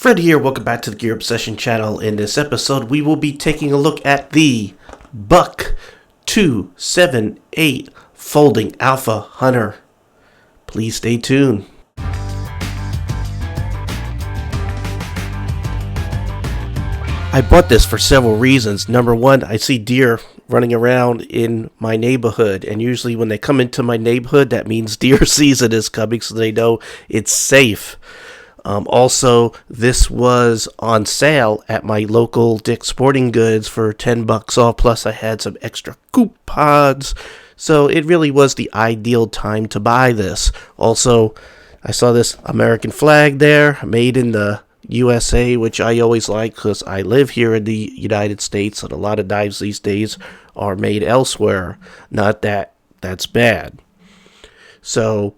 Fred here, welcome back to the Gear Obsession channel. In this episode, we will be taking a look at the Buck 278 Folding Alpha Hunter. Please stay tuned. I bought this for several reasons. Number one, I see deer running around in my neighborhood, and usually when they come into my neighborhood, that means deer season is coming, so they know it's safe. Also, this was on sale at my local Dick's Sporting Goods for $10 off, plus I had some extra coupons, so it really was the ideal time to buy this. Also, I saw this American flag there, made in the USA, which I always like because I live here in the United States, and a lot of knives these days are made elsewhere. Not that that's bad. So,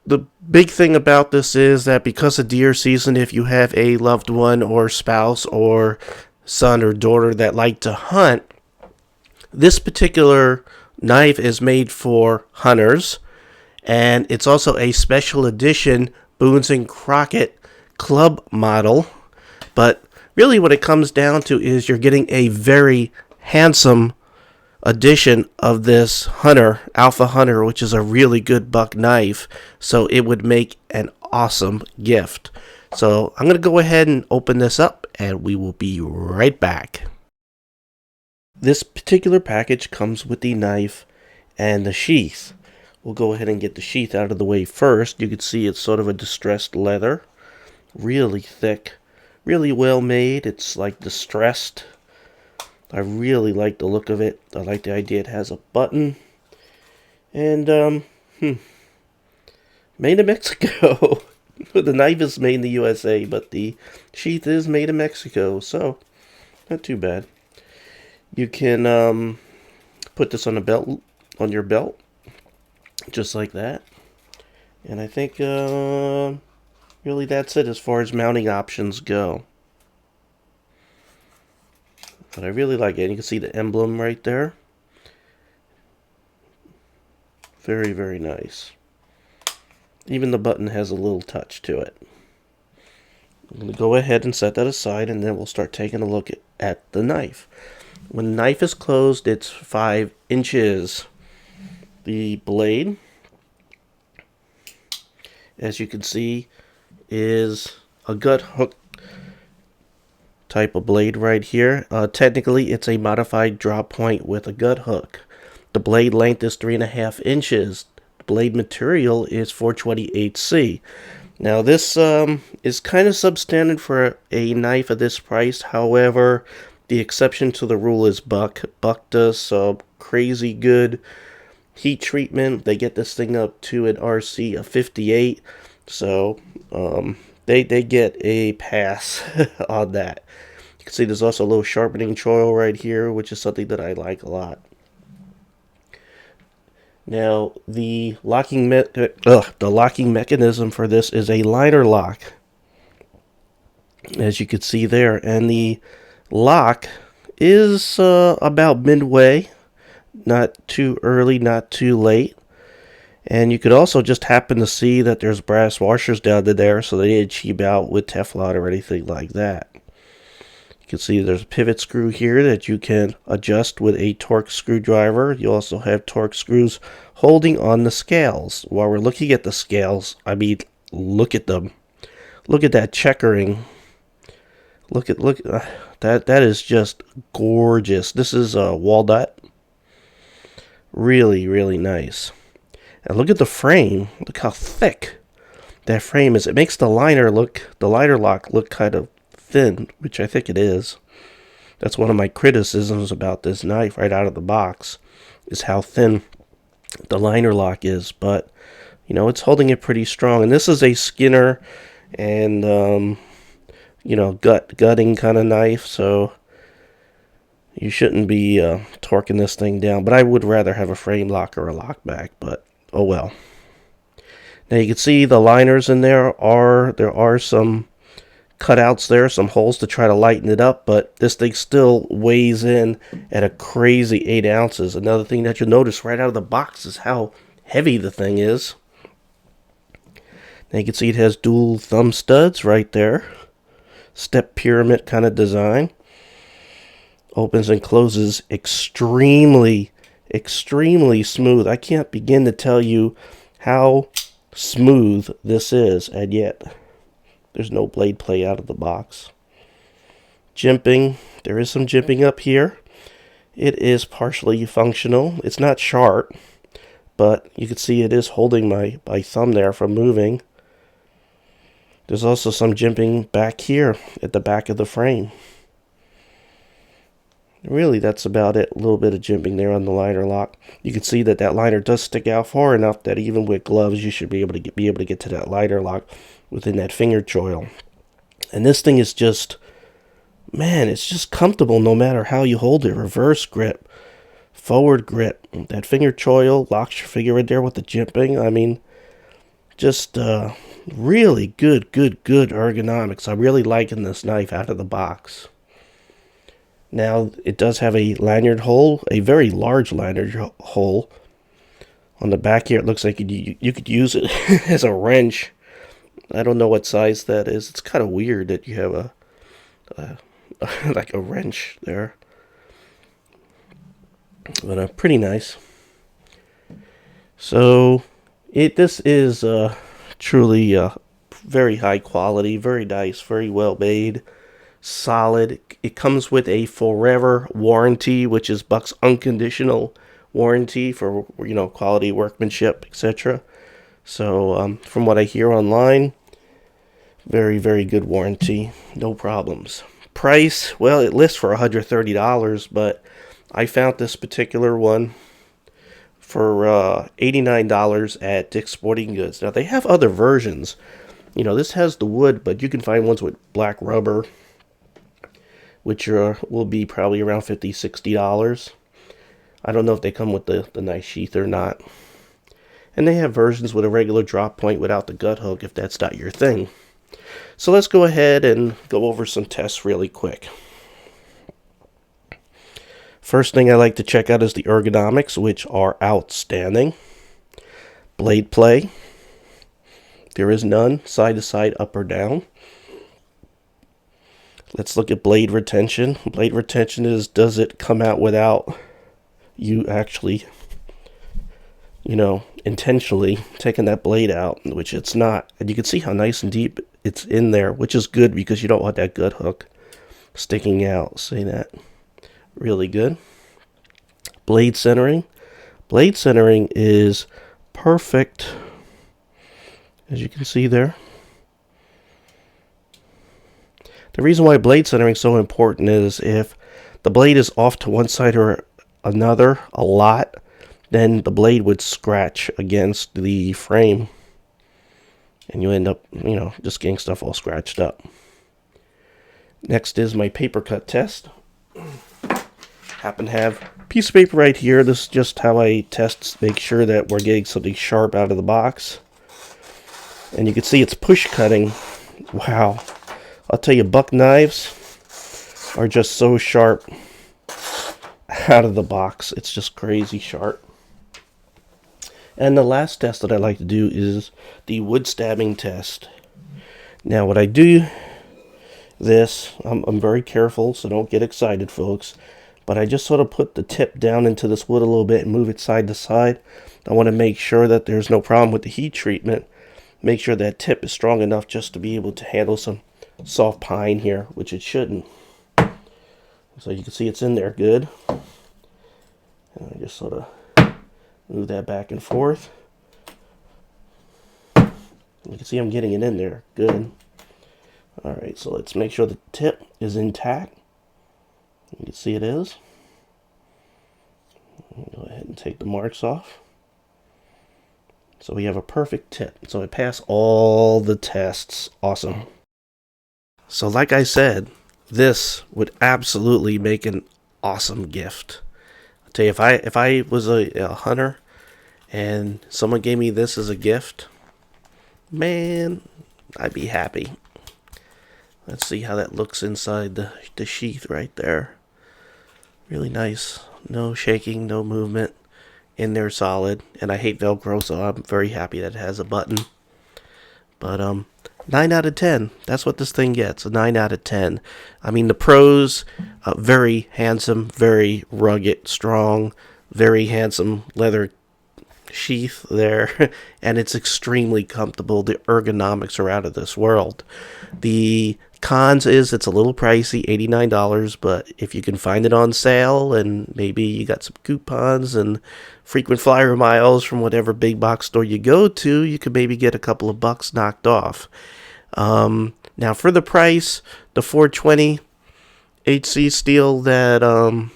the big thing about this is that because of deer season, if you have a loved one or spouse or son or daughter that like to hunt, this particular knife is made for hunters, and it's also a special edition Boones and Crockett club model. But really what it comes down to is you're getting a very handsome edition of this Hunter, Alpha Hunter, which is a really good buck knife, so it would make an awesome gift. So I'm going to go ahead and open this up, and we will be right back. This particular package comes with the knife and the sheath. We'll go ahead and get the sheath out of the way first. You can see it's sort of a distressed leather, really thick, really well made. It's like distressed. I really like the look of it. I like the idea it has a button. And, made in Mexico. The knife is made in the USA, but the sheath is made in Mexico, so not too bad. You can put this on a belt, on your belt, just like that. And I think really that's it as far as mounting options go. But I really like it. You can see the emblem right there. Very, very nice. Even the button has a little touch to it. I'm going to go ahead and set that aside, and then we'll start taking a look at the knife. When the knife is closed, it's 5 inches. The blade, as you can see, is a gut hook type of blade right here. Technically, it's a modified drop point with a gut hook. The blade length is 3.5 inches. The blade material is 428C. Now, this is kind of substandard for a knife of this price. However, the exception to the rule is Buck. Buck does some crazy good heat treatment. They get this thing up to an RC of 58. So, they get a pass on that. You can see there's also a little sharpening choil right here, which is something that I like a lot. Now, the locking mechanism for this is a liner lock, as you can see there, and the lock is about midway, not too early, not too late. And you could also just happen to see that there's brass washers down to there, so they didn't cheap out with Teflon or anything like that. You can see there's a pivot screw here that you can adjust with a Torx screwdriver. You also have Torx screws holding on the scales. While we're looking at the scales, I mean, look at them. Look at that checkering. Look that is just gorgeous. This is a walnut. Really, really nice. And look at the frame. Look how thick that frame is. It makes the liner lock look kind of thin, which I think it is. That's one of my criticisms about this knife right out of the box, is how thin the liner lock is. But, you know, it's holding it pretty strong. And this is a Skinner and, you know, gutting kind of knife, so you shouldn't be torquing this thing down. But I would rather have a frame lock or a lock back, but oh well. Now you can see the liners in there are some cutouts there, some holes to try to lighten it up, but this thing still weighs in at a crazy 8 ounces. Another thing that you'll notice right out of the box is how heavy the thing is. Now you can see it has dual thumb studs right there. step pyramid kind of design. Opens and closes extremely smooth. I can't begin to tell you how smooth this is, and yet there's no blade play out of the box. Jimping, there is some jimping up here. It is partially functional. It's not sharp, but you can see it is holding my thumb there from moving. There's also some jimping back here at the back of the frame. Really, that's about it. A little bit of jimping there on the liner lock. You can see that that liner does stick out far enough that even with gloves, you should be able to get to that liner lock within that finger choil. And this thing is just, man, it's just comfortable no matter how you hold it. Reverse grip, forward grip. That finger choil locks your finger in there with the jimping. I mean, just really good ergonomics. I'm really liking this knife out of the box. Now, it does have a lanyard hole, a very large lanyard hole. On the back here, it looks like you could use it as a wrench. I don't know what size that is. It's kind of weird that you have a like a wrench there. But pretty nice. So, this is truly very high quality, very nice, very well made. Solid. It comes with a forever warranty, which is Buck's unconditional warranty for, you know, quality workmanship, etc. So from what I hear online, very good warranty, no problems. Price, well, it lists for $130, but I found this particular one for $89 at Dick's Sporting Goods. Now they have other versions. You know, this has the wood, but you can find ones with black rubber, which will be probably around $50-$60. I don't know if they come with the nice sheath or not. And they have versions with a regular drop point without the gut hook if that's not your thing. So let's go ahead and go over some tests really quick. First thing I like to check out is the ergonomics, which are outstanding. Blade play. There is none, side to side, up or down. Let's look at blade retention. Blade retention is, does it come out without you actually, you know, intentionally taking that blade out, which it's not. And you can see how nice and deep it's in there, which is good because you don't want that gut hook sticking out. See that? Really good. Blade centering. Blade centering is perfect, as you can see there. The reason why blade centering is so important is if the blade is off to one side or another a lot, then the blade would scratch against the frame. And you end up, you know, just getting stuff all scratched up. Next is my paper cut test. Happen to have a piece of paper right here. This is just how I test, make sure that we're getting something sharp out of the box. And you can see it's push cutting. Wow. I'll tell you, Buck knives are just so sharp out of the box. It's just crazy sharp. And the last test that I like to do is the wood stabbing test. Now, when I do this, I'm very careful, so don't get excited, folks. But I just sort of put the tip down into this wood a little bit and move it side to side. I want to make sure that there's no problem with the heat treatment. Make sure that tip is strong enough just to be able to handle some soft pine here, which it shouldn't. So you can see it's in there good. And I just sort of move that back and forth. You can see I'm getting it in there good. Alright, so let's make sure the tip is intact. You can see it is. Go ahead and take the marks off. So we have a perfect tip. So I pass all the tests. Awesome. So like I said, this would absolutely make an awesome gift. I'll tell you, if I was a hunter and someone gave me this as a gift, man, I'd be happy. Let's see how that looks inside the sheath right there. Really nice. No shaking, no movement. In there solid. And I hate Velcro, so I'm very happy that it has a button. But 9 out of 10. That's what this thing gets, a 9 out of 10. I mean, the pros, very handsome, very rugged, strong, very handsome leather sheath there, and it's extremely comfortable. The ergonomics are out of this world. The cons is it's a little pricey, $89, but if you can find it on sale and maybe you got some coupons and frequent flyer miles from whatever big box store you go to, you could maybe get a couple of bucks knocked off. Now for the price, the 420 HC steel that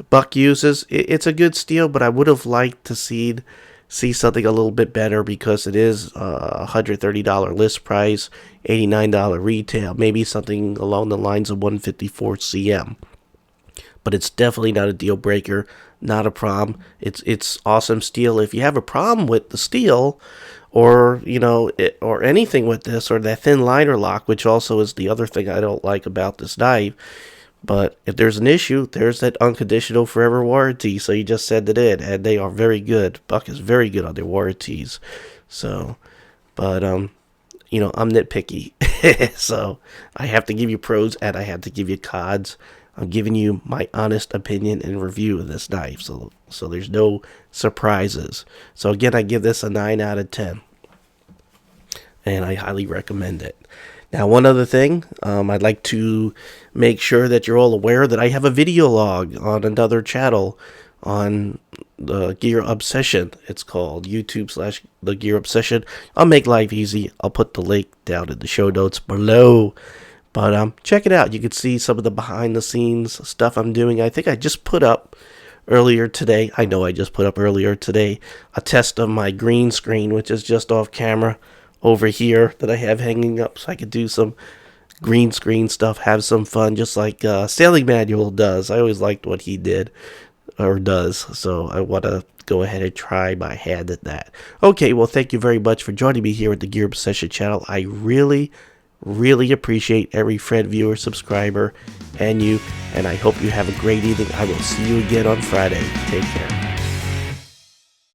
Buck uses, it's a good steel, but I would have liked to see something a little bit better because it is a $130 list price, $89 retail, maybe something along the lines of 154 cm. But it's definitely not a deal breaker, not a problem. It's awesome steel. If you have a problem with the steel, or or anything with this, or that thin liner lock, which also is the other thing I don't like about this knife. But if there's an issue, there's that unconditional forever warranty. So you just send it in, and they are very good. Buck is very good on their warranties. So, but I'm nitpicky, so I have to give you pros and I have to give you cons. I'm giving you my honest opinion and review of this knife, so there's no surprises. So again, I give this a 9 out of 10, and I highly recommend it. Now, one other thing, I'd like to make sure that you're all aware that I have a video log on another channel on the Gear Obsession. It's called YouTube/The Gear Obsession. I'll make life easy. I'll put the link down in the show notes below. But check it out. You can see some of the behind the scenes stuff I'm doing. I think I just put up earlier today. I know I just put up earlier today a test of my green screen, which is just off camera over here that I have hanging up, so I could do some green screen stuff, have some fun, just like Sailing Manual does. I always liked what he did or does, so I want to go ahead and try my hand at that. Okay, well, thank you very much for joining me here at the Gear Obsession channel. I really appreciate every friend, viewer, subscriber, and you, and I hope you have a great evening. I will see you again on Friday. Take care.